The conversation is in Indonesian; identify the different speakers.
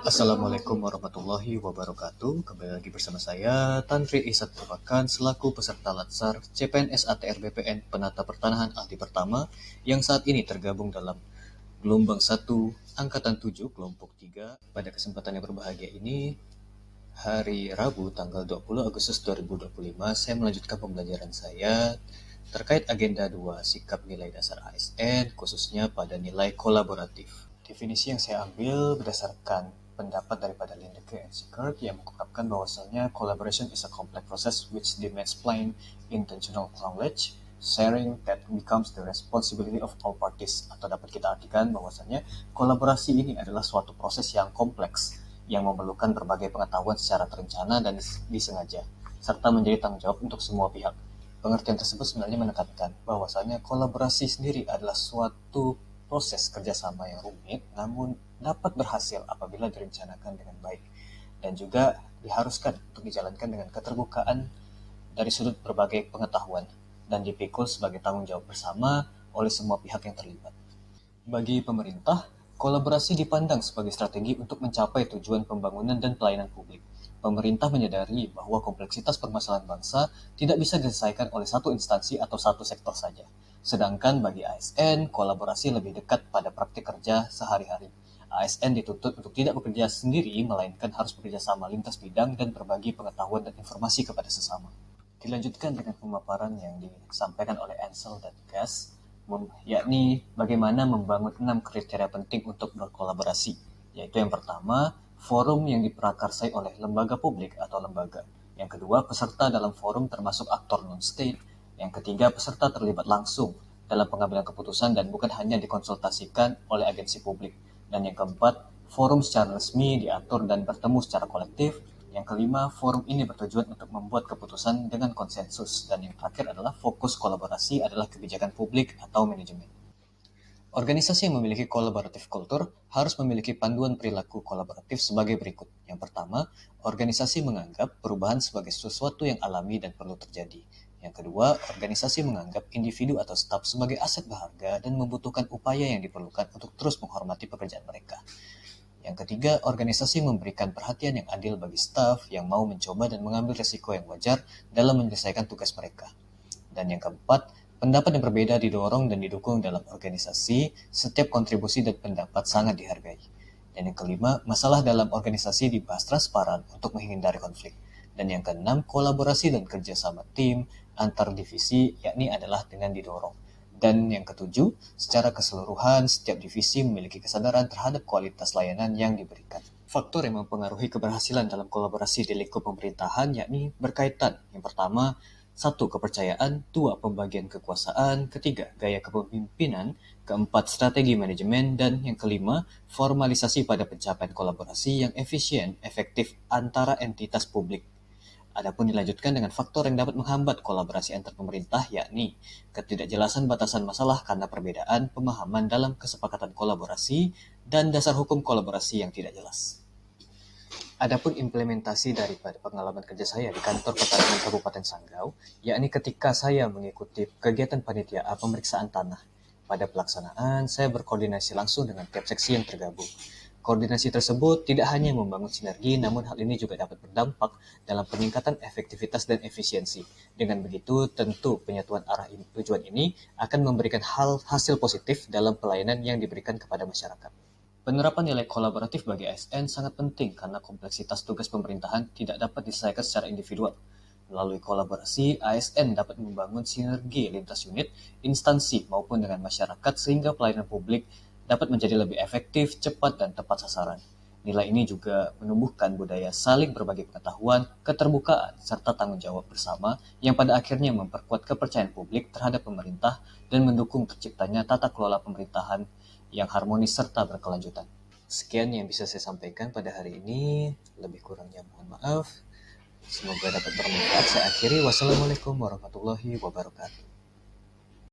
Speaker 1: Assalamualaikum warahmatullahi wabarakatuh. Kembali lagi bersama saya, Tanri Isat Perbakan, selaku peserta Latsar CPNS ATR BPN Penata Pertanahan Ahli Pertama yang saat ini tergabung dalam gelombang 1 Angkatan 7 kelompok 3. Pada kesempatan yang berbahagia ini, hari Rabu tanggal 20 Agustus 2025, saya melanjutkan pembelajaran saya terkait agenda 2 sikap nilai dasar ASN, khususnya pada nilai kolaboratif. Definisi yang saya ambil berdasarkan pendapat daripada Lindeke and Sikert yang mengungkapkan bahwasannya collaboration is a complex process which demands plain, intentional knowledge, sharing that becomes the responsibility of all parties. Atau dapat kita artikan bahwasannya kolaborasi ini adalah suatu proses yang kompleks yang memerlukan berbagai pengetahuan secara terencana dan disengaja, serta menjadi tanggung jawab untuk semua pihak. Pengertian tersebut sebenarnya menekankan bahwasannya kolaborasi sendiri adalah suatu proses kerjasama yang rumit, namun dapat berhasil apabila direncanakan dengan baik, dan juga diharuskan untuk dijalankan dengan keterbukaan dari sudut berbagai pengetahuan, dan dipikul sebagai tanggung jawab bersama oleh semua pihak yang terlibat. Bagi pemerintah, kolaborasi dipandang sebagai strategi untuk mencapai tujuan pembangunan dan pelayanan publik. Pemerintah menyadari bahwa kompleksitas permasalahan bangsa tidak bisa diselesaikan oleh satu instansi atau satu sektor saja. Sedangkan bagi ASN, kolaborasi lebih dekat pada praktik kerja sehari-hari. ASN dituntut untuk tidak bekerja sendiri, melainkan harus bekerja sama lintas bidang dan berbagi pengetahuan dan informasi kepada sesama. Dilanjutkan dengan pemaparan yang disampaikan oleh Ansel dan Gas, yakni bagaimana membangun 6 kriteria penting untuk berkolaborasi, yaitu yang pertama, forum yang diprakarsai oleh lembaga publik atau lembaga. Yang kedua, peserta dalam forum termasuk aktor non-state. Yang ketiga, peserta terlibat langsung dalam pengambilan keputusan dan bukan hanya dikonsultasikan oleh agensi publik. Dan yang keempat, forum secara resmi diatur dan bertemu secara kolektif. Yang kelima, forum ini bertujuan untuk membuat keputusan dengan konsensus. Dan yang terakhir adalah fokus kolaborasi adalah kebijakan publik atau manajemen. Organisasi yang memiliki collaborative culture harus memiliki panduan perilaku kolaboratif sebagai berikut. Yang pertama, organisasi menganggap perubahan sebagai sesuatu yang alami dan perlu terjadi. Yang kedua, organisasi menganggap individu atau staf sebagai aset berharga dan membutuhkan upaya yang diperlukan untuk terus menghormati pekerjaan mereka. Yang ketiga, organisasi memberikan perhatian yang adil bagi staf yang mau mencoba dan mengambil risiko yang wajar dalam menyelesaikan tugas mereka. Dan yang keempat, pendapat yang berbeda didorong dan didukung dalam organisasi. Setiap kontribusi dan pendapat sangat dihargai. Dan yang kelima, masalah dalam organisasi dibahas transparan untuk menghindari konflik. Dan yang keenam, kolaborasi dan kerjasama tim antar divisi yakni adalah dengan didorong. Dan yang ketujuh, secara keseluruhan setiap divisi memiliki kesadaran terhadap kualitas layanan yang diberikan. Faktor yang mempengaruhi keberhasilan dalam kolaborasi di lingkup pemerintahan yakni berkaitan. Yang pertama, 1. Kepercayaan, 2. Pembagian kekuasaan, ketiga, gaya kepemimpinan, keempat, strategi manajemen, dan yang kelima, formalisasi pada pencapaian kolaborasi yang efisien, efektif antara entitas publik. Adapun dilanjutkan dengan faktor yang dapat menghambat kolaborasi antar pemerintah, yakni ketidakjelasan batasan masalah karena perbedaan pemahaman dalam kesepakatan kolaborasi dan dasar hukum kolaborasi yang tidak jelas. Adapun implementasi daripada pengalaman kerja saya di kantor pertanahan Kabupaten Sanggau, yakni ketika saya mengikuti kegiatan panitia pemeriksaan tanah. Pada pelaksanaan, saya berkoordinasi langsung dengan tiap seksi yang tergabung. Koordinasi tersebut tidak hanya membangun sinergi, namun hal ini juga dapat berdampak dalam peningkatan efektivitas dan efisiensi. Dengan begitu, tentu penyatuan arah tujuan ini akan memberikan hasil positif dalam pelayanan yang diberikan kepada masyarakat. Penerapan nilai kolaboratif bagi ASN sangat penting karena kompleksitas tugas pemerintahan tidak dapat diselesaikan secara individual. Melalui kolaborasi, ASN dapat membangun sinergi lintas unit, instansi maupun dengan masyarakat sehingga pelayanan publik dapat menjadi lebih efektif, cepat, dan tepat sasaran. Nilai ini juga menumbuhkan budaya saling berbagi pengetahuan, keterbukaan, serta tanggung jawab bersama yang pada akhirnya memperkuat kepercayaan publik terhadap pemerintah dan mendukung terciptanya tata kelola pemerintahan yang harmonis serta berkelanjutan. Sekian yang bisa saya sampaikan pada hari ini. Lebih kurangnya mohon maaf. Semoga dapat bermanfaat. Saya akhiri. Wassalamualaikum warahmatullahi wabarakatuh.